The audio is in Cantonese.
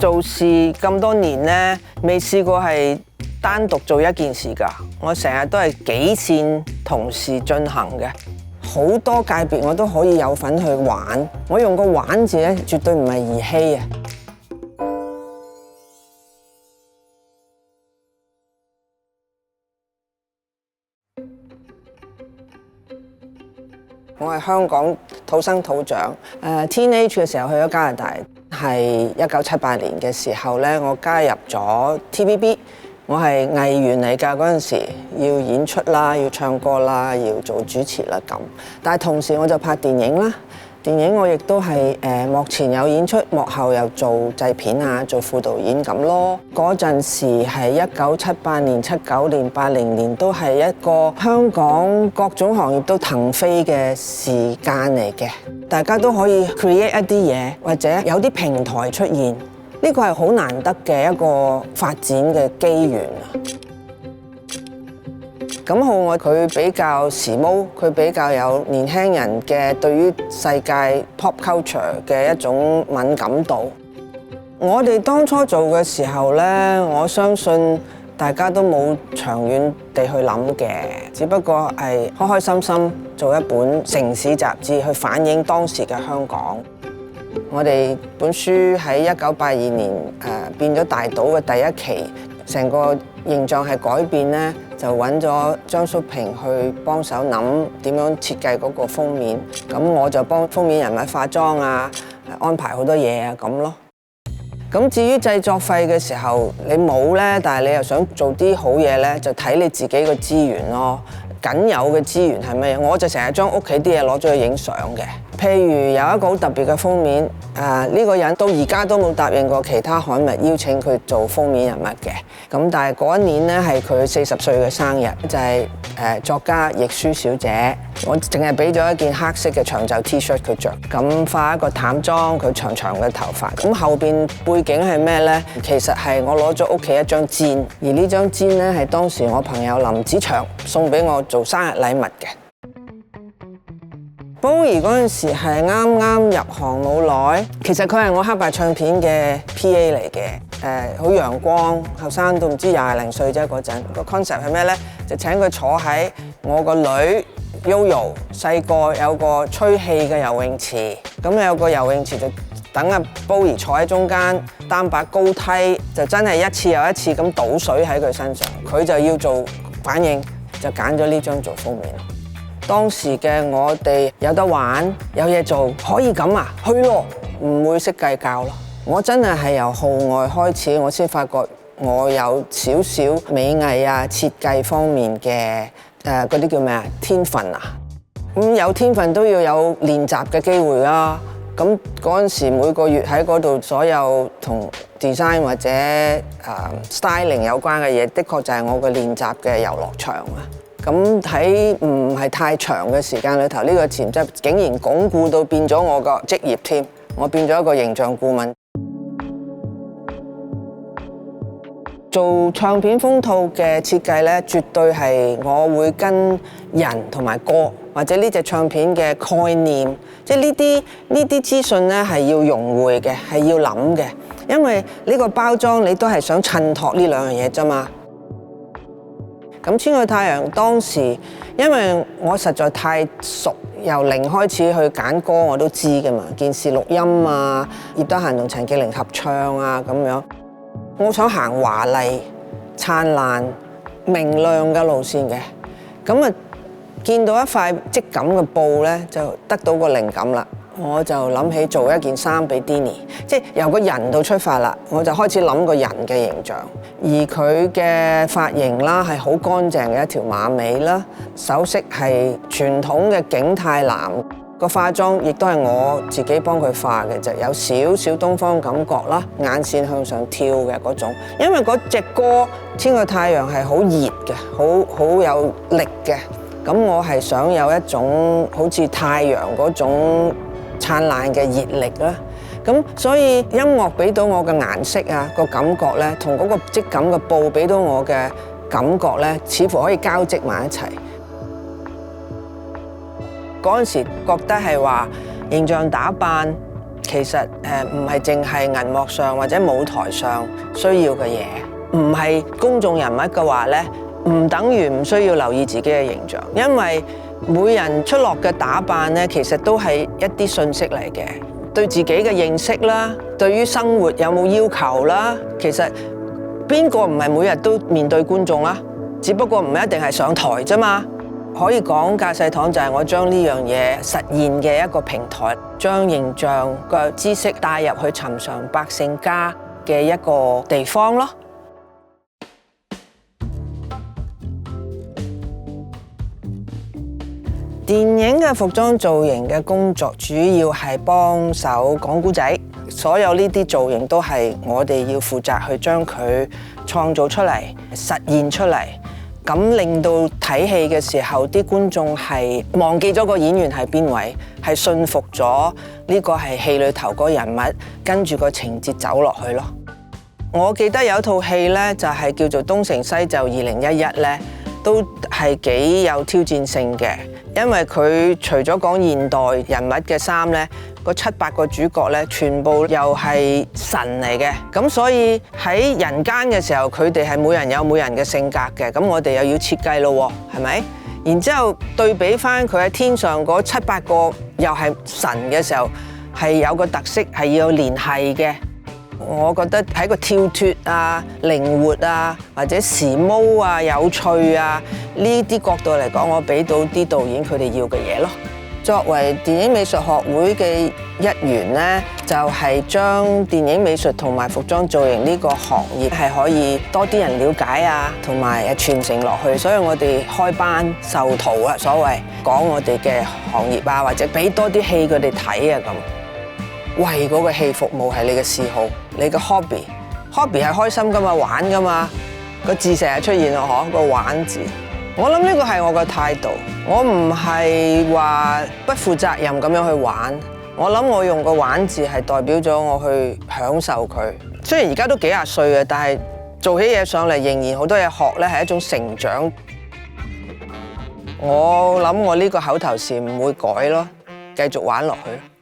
做事咁多年呢，未試過係單獨做一件事㗎。我成日都係幾線同時進行嘅，好多界別我都可以有份去玩。我用個玩字咧，絕對唔係兒戲啊！我係香港土生土長，teenage 嘅時候去咗加拿大，係1978年嘅時候咧，我加入咗 TVB， 我係藝員嚟㗎，嗰陣時要演出啦，要唱歌啦，要做主持啦咁。但係同時我就拍電影啦，電影我亦都係幕前有演出，幕後又做製片啊，做副導演咁咯。嗰陣時係1978年、79年、80年，都係一個香港各種行業都騰飛嘅時間嚟嘅，大家都可以 create 一啲嘢，或者有啲平台出現，呢個係好難得嘅一個發展嘅機緣啊！咁好愛佢比較時髦，佢比較有年輕人嘅對於世界 pop culture 嘅一種敏感度。我哋當初做嘅時候呢，我相信大家都冇長遠地去諗嘅，只不過係開開心心做一本城市雜誌去反映當時嘅香港。我哋本書喺1982年變咗大島嘅第一期，成個形象係改變呢，就揾咗張淑平去幫手諗點樣設計嗰個封面，咁我就幫封面人物化妝啊，安排好多嘢啊咁咯。咁至於製作費嘅時候，你冇呢，但係你又想做啲好嘢呢，就睇你自己個資源咯。僅有嘅資源係咩？我就成日將屋企啲嘢攞咗去影相嘅。譬如有一個好特別嘅封面，呢個人到而家都冇答應過其他刊物邀請佢做封面人物嘅。咁但係嗰一年呢，係佢40歲嘅生日，就係作家亦舒小姐。我淨係俾咗一件黑色嘅長袖 T-shirt 佢着，咁化一個淡妝，佢長長嘅頭髮。咁後邊背景係咩呢？其實係我攞咗屋企一張氈，而呢張氈呢，係當時我朋友林子祥送俾我做生日禮物嘅。Bowie 嗰陣時係啱啱入行冇耐，其實佢係我黑白唱片嘅 PA 嚟嘅，好陽光，後生到唔知20零歲啫嗰陣。個 concept 係咩呢？就請佢坐喺我個女 Yoyo 細個有個吹氣嘅游泳池，咁有個游泳池就等阿 Bowie 坐喺中間，擔把高梯就真係一次又一次咁倒水喺佢身上，佢就要做反應，就揀咗呢張做封面。當時嘅我哋有得玩，有嘢做，可以咁啊，去咯，唔會識計較咯。我真係由號外開始，我先發覺我有少少美藝啊、設計方面嘅嗰啲叫咩啊天分啊。咁有天分都要有練習嘅機會啦。咁嗰陣時每個月喺嗰度所有同 design 或者styling 有關嘅嘢，的確就係我嘅練習嘅遊樂場啊。咁喺唔係太長嘅時間裏頭，呢個潛質竟然鞏固到變咗我個職業添，我變咗一個形象顧問。做唱片封套嘅設計呢，絕對係我會跟人同埋歌，或者呢隻唱片嘅概念，即係呢啲資訊呢係要融匯嘅，係要諗嘅，因為呢個包裝你都係想襯托呢兩樣嘢啫嘛。咁千個太陽當時，因為我實在太熟，由零開始去揀歌我都知㗎嘛，電視錄音啊，葉德嫻同陳潔靈合唱啊咁樣，我想行華麗、燦爛、明亮嘅路線嘅，咁啊見到一塊質感嘅布咧，就得到個靈感啦。我就諗起做一件衫俾 Denny， 即係由個人度出發啦，我就開始諗個人嘅形象。而佢嘅髮型啦係好乾淨嘅一條馬尾啦，首飾係傳統嘅景泰藍，個化妝亦都係我自己幫佢化嘅，就有少少東方感覺啦，眼線向上跳嘅嗰種。因為嗰隻歌《千個太陽》係好熱嘅，好有力嘅，咁我係想有一種好似太陽嗰種燦爛嘅熱力啦，咁所以音樂俾到我嘅顏色啊，個感覺咧，同嗰個質感嘅布俾到我嘅感覺咧，似乎可以交織埋一齊。嗰陣時覺得係話形象打扮其實唔係淨係銀幕上或者舞台上需要嘅嘢，唔係公眾人物嘅話呢，唔等於唔需要留意自己嘅形象，因為每人出落嘅打扮呢，其實都係一啲信息嚟嘅，對自己嘅認識啦，對於生活有冇要求啦，其實邊個唔係每日都面對觀眾啦？只不過唔一定係上台啫嘛。可以講駕駛堂就係我將呢樣嘢實現嘅一個平台，將形象嘅知識帶入去尋常百姓家嘅一個地方咯。電影嘅服裝造型嘅工作主要係幫手講故仔，所有呢啲造型都係我哋要負責去將佢創造出嚟、實現出嚟。咁令到睇戲嘅時候，啲觀眾係忘記咗個演員係邊位，係信服咗呢個係戲裏頭個人物，跟住個情節走落去咯。我記得有套戲呢，就係叫做《東成西就2011》呢，都係幾有挑戰性嘅，因為佢除咗講現代人物嘅衫呢，個7、8個主角呢，全部又係神嚟嘅，咁所以喺人間嘅時候，佢哋係每人有每人嘅性格嘅，咁我哋又要設計咯，係咪？然之後對比翻佢喺天上嗰7、8個又係神嘅時候，係有個特色係要有聯繫嘅。我覺得喺個跳脫啊、靈活啊，或者時髦啊、有趣啊呢啲角度嚟講，我俾到啲導演佢哋要嘅嘢咯。作為電影美術學會嘅一員呢，就係將電影美術同埋服裝造型呢個行業係可以多啲人了解啊，同埋傳承落去。所以我哋開班授徒啊，所謂講我哋嘅行業啊，或者俾多啲戲佢哋睇啊咁。為嗰個戲服務係你嘅嗜好，你嘅 hobby 係開心噶嘛，玩噶嘛，個字成日出現咯，個玩字。我諗呢個係我嘅態度，我唔係話不負責任咁樣去玩。我諗我用個玩字係代表咗我去享受佢。雖然而家都幾廿歲嘅，但係做起嘢上嚟仍然好多嘢學咧，係一種成長。我諗我呢個口頭禪唔會改咯，繼續玩落去。